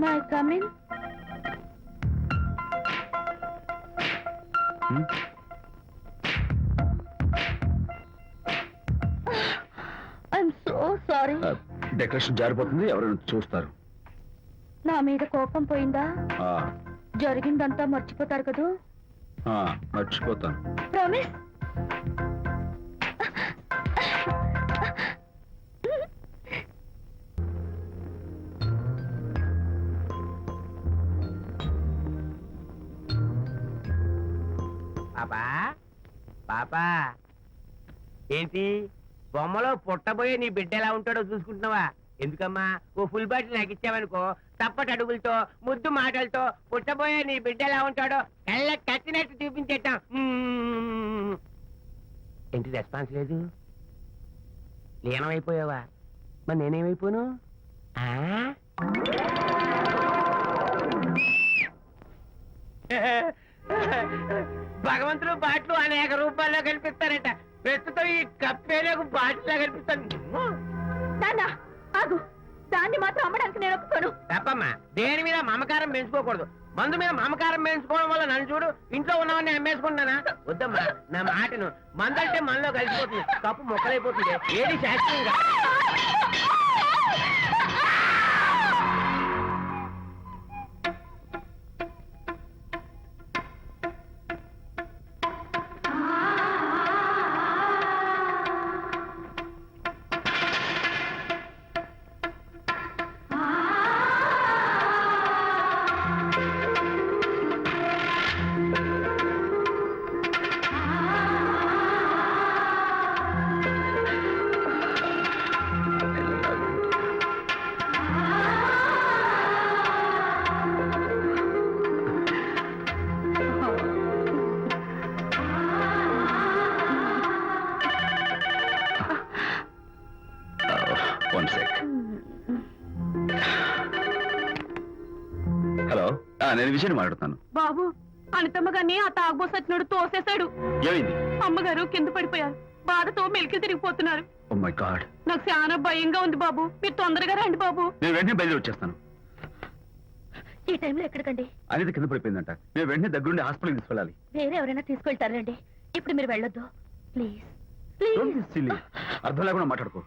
May come in. I'm so sorry. Decoration జారిపోతుంది, ఎవరైనా చూస్తారు. నా మీద కోపం పోయిందా? ఆ, జరిగిందంతా మర్చిపోతారు కదూ? ఆ, మర్చిపోతాను. ప్రామిస్. పాపా పాపా, ఏంటి బొమ్మలో పుట్టబోయే నీ బిడ్డ ఎలా ఉంటాడో చూసుకుంటున్నావా? ఎందుకమ్మా, ఓ ఫుల్ బాటిల్ నాకు ఇచ్చావనుకో, తప్పటి అడుగులతో ముద్దు మాటలతో పుట్టబోయే నీ బిడ్డ ఎలా ఉంటాడో కళ్ళ కట్టినట్టు చూపించేద్దాం. ఏంటి రెస్పాన్స్ లేదు? లీనమైపోయావా? మరి నేనేమైపోను? భగవంతుడు బాట్లు అనేక రూపాల్లో కనిపిస్తారట. ప్రస్తుతం ఈ కప్పేలకు బాటిలా కనిపిస్తాను. ఆగు, దాన్ని మాత్రం అమ్మడానికి నేను ఒప్పుకోను. తప్పమ్మా, దేని మీద మమకారం పెంచుకోకూడదు. మందు మీద మమకారం పెంచుకోవడం వల్ల నన్ను చూడు, ఇంట్లో ఉన్నవన్నీ అమ్మేసుకుంటున్నానా? వద్దమ్మా, నా మాటను. మందంటే మనలో కలిసిపోతుంది, కప్పు మొక్కలైపోతుంది. ఏది శాస్త్రీయంగా హలో, నేను విజయ్ మాట్లాడుతాను. బాబు, అనితమ్మ గారిని ఆ తాగుబోసు వచ్చినోడు తోసేశాడు. ఏమైంది? అమ్మగారు కింద పడిపోయారు. బాధతో మెలికి తిరిగిపోతున్నారు. ఓ మై గాడ్, నాకు చాలా భయంగా ఉంది బాబు. మీరు తొందరగా రండి బాబు. నేను వెంటనే బయలుదేరి వచ్చేస్తాను. ఈ టైంలో ఎక్కడికండి? అనేది కింద పడిపోయిందంట. నేను వెంటనే దగ్గరుండి హాస్పిటల్కి తీసుకెళ్ళాలి. వేరే ఎవరైనా తీసుకెళ్తారండి. ఇప్పుడు మీరు వెళ్ళొద్దు ప్లీజ్. అర్థం లేకుండా మాట్లాడుకో.